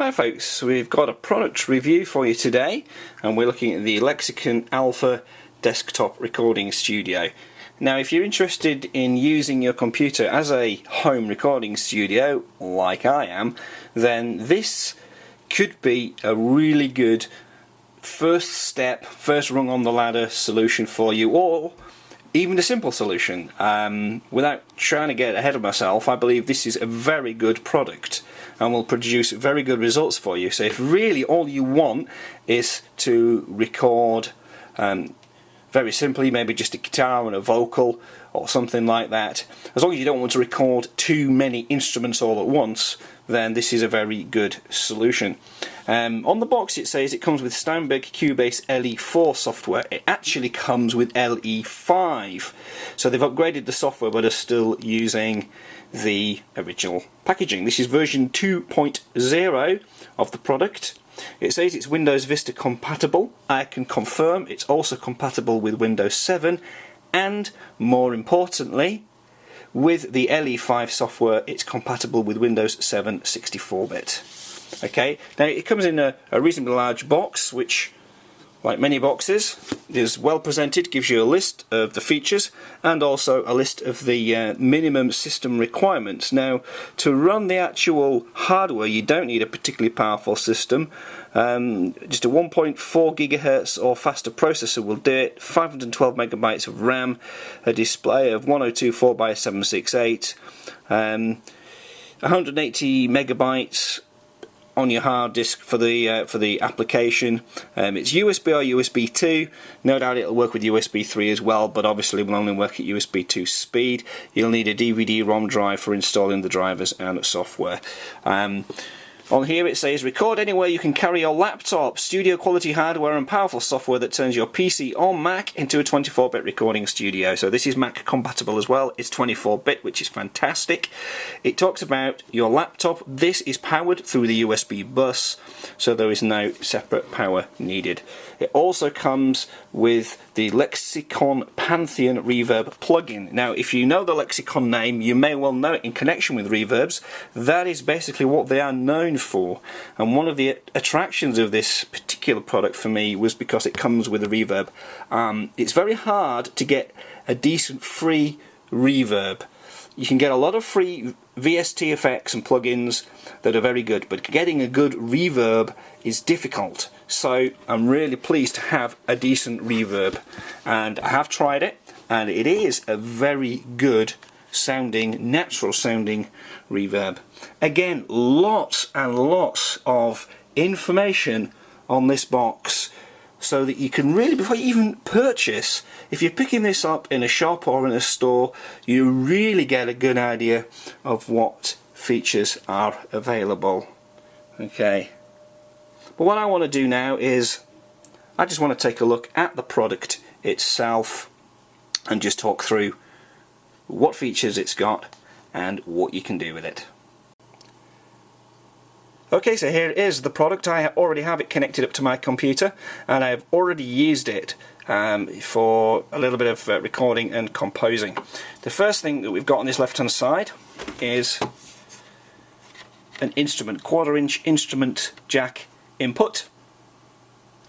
Hi folks, we've got a product review for you today and we're looking at the Lexicon Alpha Desktop Recording Studio. Now if you're interested in using your computer as a home recording studio, like I am, then this could be a really good first step, first rung on the ladder solution for you, or even a simple solution. Without trying to get ahead of myself, I believe this is a very good product and will produce very good results for you. So if really all you want is to record very simply, maybe just a guitar and a vocal or something like that, as long as you don't want to record too many instruments all at once, then this is a very good solution. On the box it says it comes with Steinberg Cubase LE4 software. It actually comes with LE5, so they've upgraded the software but are still using the original packaging. This is version 2.0 of the product. It says it's Windows Vista compatible. I can confirm it's also compatible with Windows 7, and more importantly, with the LE5 software it's compatible with Windows 7 64-bit. Okay, now it comes in a reasonably large box, which, like many boxes, is well presented, gives you a list of the features and also a list of the minimum system requirements. Now, to run the actual hardware you don't need a particularly powerful system. Just a 1.4 GHz or faster processor will do it, 512 megabytes of RAM, a display of 1024 by 768, 180 megabytes on your hard disk for the application. It's USB or USB 2. No doubt it'll work with USB 3 as well, but obviously will only work at USB 2 speed. You'll need a DVD-ROM drive for installing the drivers and software. On here it says, record anywhere you can carry your laptop, studio quality hardware and powerful software that turns your PC or Mac into a 24-bit recording studio. So this is Mac compatible as well. It's 24-bit, which is fantastic. It talks about your laptop. This is powered through the USB bus, so there is no separate power needed. It also comes with the Lexicon Pantheon Reverb plugin. Now if you know the Lexicon name, you may well know it in connection with reverbs. That is basically what they are known for, and one of the attractions of this particular product for me was because it comes with a reverb. It's very hard to get a decent free reverb. You can get a lot of free VST effects and plugins that are very good, but getting a good reverb is difficult. So I'm really pleased to have a decent reverb, and I have tried it, and it is a very good sounding, natural sounding reverb. Again, lots and lots of information on this box, so that you can really, before you even purchase, if you're picking this up in a shop or in a store, you really get a good idea of what features are available. Okay, but what I want to do now is I just want to take a look at the product itself and just talk through what features it's got and what you can do with it. Okay, so here is the product. I already have it connected up to my computer and I've already used it for a little bit of recording and composing. The first thing that we've got on this left hand side is an instrument, 1/4-inch instrument jack input.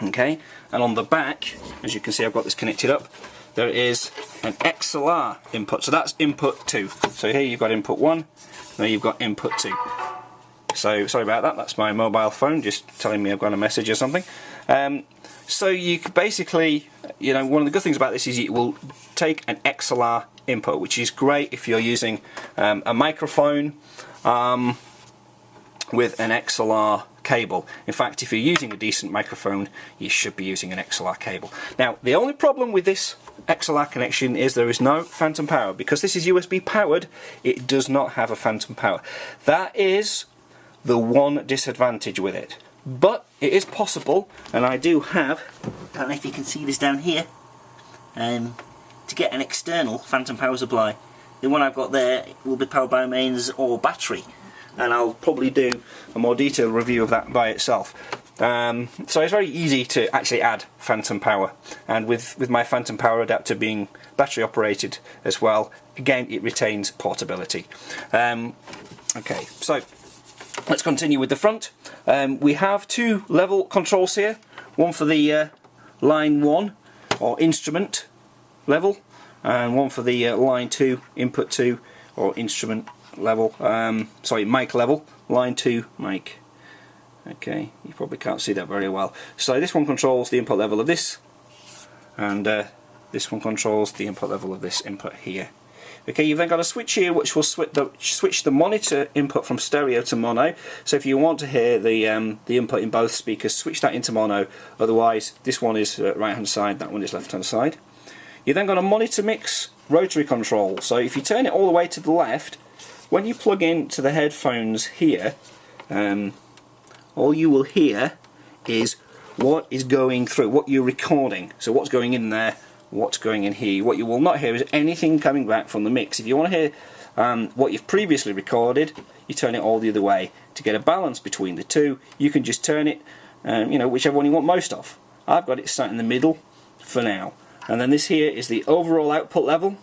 Okay, and on the back, as you can see, I've got this connected up, there is an XLR input, so that's input 2. So here you've got input 1, there you've got input 2. So sorry about that, that's my mobile phone just telling me I've got a message or something. So you could basically, you know, one of the good things about this is it will take an XLR input, which is great if you're using a microphone with an XLR cable. In fact, if you're using a decent microphone, you should be using an XLR cable. Now, the only problem with this XLR connection is there is no phantom power. Because this is USB powered, it does not have a phantom power. That is the one disadvantage with it. But it is possible, and I do have, I don't know if you can see this down here, to get an external phantom power supply. The one I've got there will be powered by mains or battery, and I'll probably do a more detailed review of that by itself. So it's very easy to actually add phantom power, and with my phantom power adapter being battery operated as well, again it retains portability. Okay, so let's continue with the front. We have two level controls here, one for the line 1 or instrument level, and one for the line 2, input 2 or instrument level, sorry, mic level, line 2 mic. Okay, you probably can't see that very well. So this one controls the input level of this, and this one controls the input level of this input here. Okay, you've then got a switch here which will switch the monitor input from stereo to mono. So if you want to hear the input in both speakers, switch that into mono. Otherwise, this one is right hand side, that one is left hand side. You've then got a monitor mix rotary control. So if you turn it all the way to the left, when you plug into the headphones here, all you will hear is what is going through, what you're recording. So what's going in there, what's going in here. What you will not hear is anything coming back from the mix. If you want to hear what you've previously recorded, you turn it all the other way. To get a balance between the two, you can just turn it, you know, whichever one you want most of. I've got it sat in the middle for now. And then this here is the overall output level,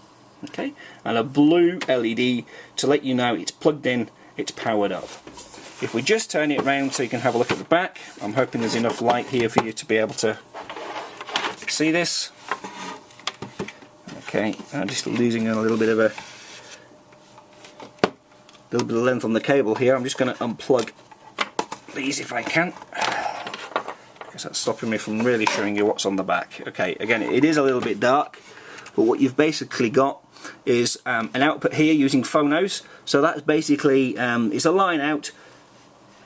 okay, and a blue LED to let you know it's plugged in, it's powered up. If we just turn it around so you can have a look at the back, I'm hoping there's enough light here for you to be able to see this. Okay, I'm just losing a little bit of length on the cable here. I'm just going to unplug these if I can, because that's stopping me from really showing you what's on the back. Okay, again, it is a little bit dark, but what you've basically got is an output here using phonos. So that's basically it's a line out.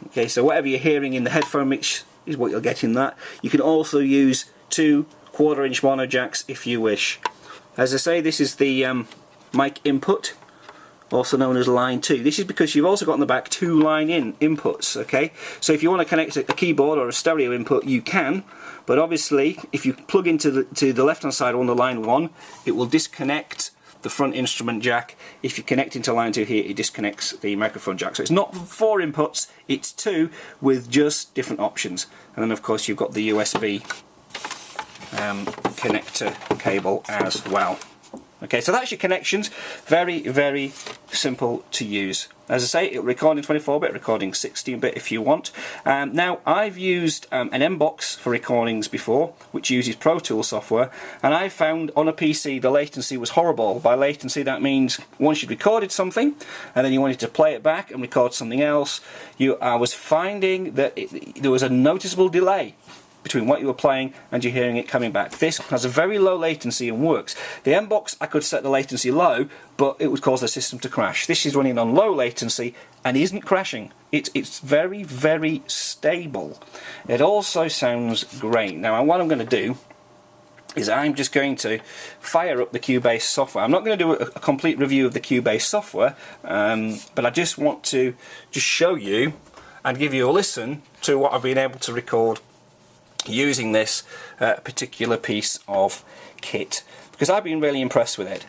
Okay, so whatever you're hearing in the headphone mix is what you'll get in that. You can also use 2 1/4-inch mono jacks if you wish. As I say, this is the mic input, also known as line 2. This is because you've also got in the back 2 line in inputs. Okay, so if you want to connect a keyboard or a stereo input, you can, but obviously if you plug into the left hand side on the line 1, it will disconnect the front instrument jack. If you connect into line 2 here, it disconnects the microphone jack. So it's not 4 inputs, it's 2 with just different options. And then of course you've got the USB connector cable as well. Okay, so that's your connections. Very, very simple to use. As I say, it'll record in 24-bit, recording 16-bit if you want. Now, I've used an M-Box for recordings before, which uses Pro Tools software, and I found on a PC the latency was horrible. By latency, that means once you'd recorded something, and then you wanted to play it back and record something else, I was finding that there was a noticeable delay between what you were playing and you're hearing it coming back. This has a very low latency and works. The M-Box, I could set the latency low, but it would cause the system to crash. This is running on low latency and isn't crashing. It's very, very stable. It also sounds great. Now, what I'm going to do is I'm just going to fire up the Cubase software. I'm not going to do a complete review of the Cubase software, but I just want to just show you and give you a listen to what I've been able to record using this particular piece of kit, because I've been really impressed with it.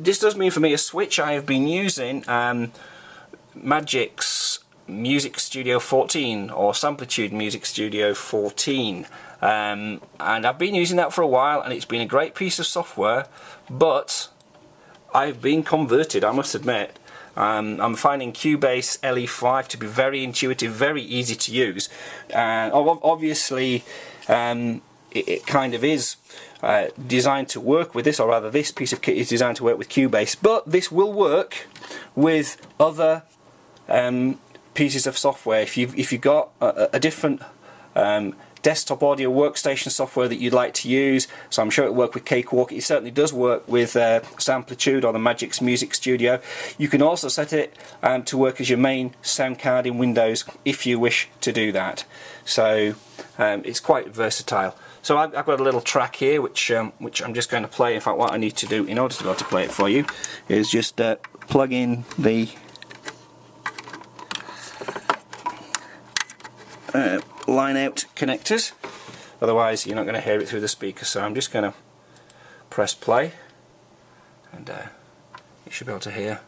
This does mean for me a switch. I have been using Magic's Music Studio 14 or Samplitude Music Studio 14, and I've been using that for a while, and it's been a great piece of software, but I've been converted, I must admit. I'm finding Cubase LE5 to be very intuitive, very easy to use. Obviously, it kind of is designed to work with this, or rather this piece of kit is designed to work with Cubase, but this will work with other pieces of software. If you've got a different desktop audio workstation software that you'd like to use, so I'm sure it'll work with Cakewalk. It certainly does work with Samplitude or the Magic's Music Studio. You can also set it to work as your main sound card in Windows if you wish to do that. So it's quite versatile. So I've got a little track here which I'm just going to play. In fact, what I need to do in order to be able to play it for you is just plug in the line out connectors, otherwise you're not going to hear it through the speaker. So I'm just going to press play, and you should be able to hear.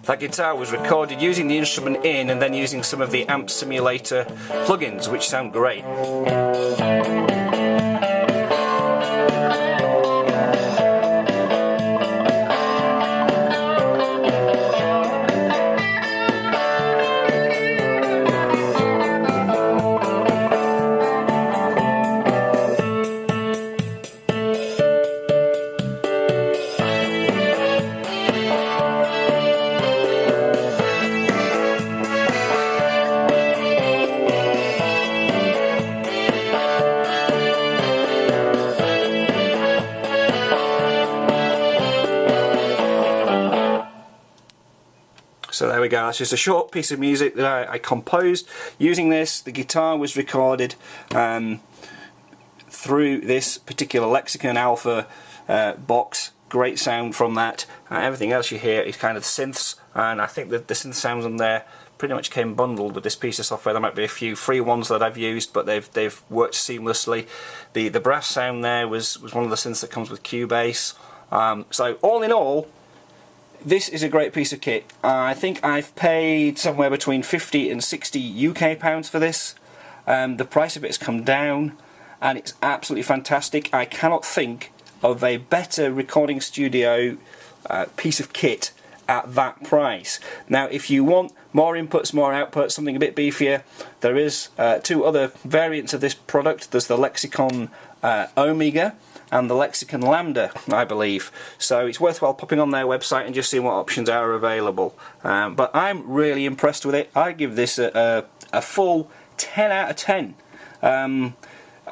That guitar was recorded using the instrument in and then using some of the amp simulator plugins, which sound great. So there we go, that's just a short piece of music that I composed using this. The guitar was recorded through this particular Lexicon Alpha box. Great sound from that. Everything else you hear is kind of synths, and I think that the synth sounds on there pretty much came bundled with this piece of software. There might be a few free ones that I've used, but they've worked seamlessly. The brass sound there was one of the synths that comes with Cubase. So all in all, this is a great piece of kit. I think I've paid somewhere between 50 and 60 UK pounds for this. The price of it has come down, and it's absolutely fantastic. I cannot think of a better recording studio piece of kit at that price. Now, if you want more inputs, more outputs, something a bit beefier, there is two other variants of this product. There's the Lexicon Omega and the Lexicon Lambda, I believe. So it's worthwhile popping on their website and just seeing what options are available. But I'm really impressed with it. I give this a full 10 out of 10.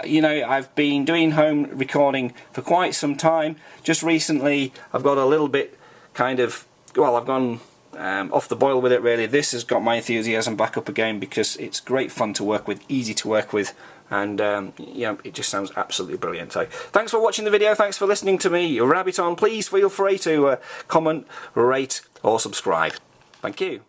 You know, I've been doing home recording for quite some time. Just recently I've got a little bit kind of, well, I've gone off the boil with it really. This has got my enthusiasm back up again because it's great fun to work with, easy to work with, and you know, it just sounds absolutely brilliant. So thanks for watching the video, thanks for listening to me rabbit on. Please feel free to comment, rate or subscribe. Thank you.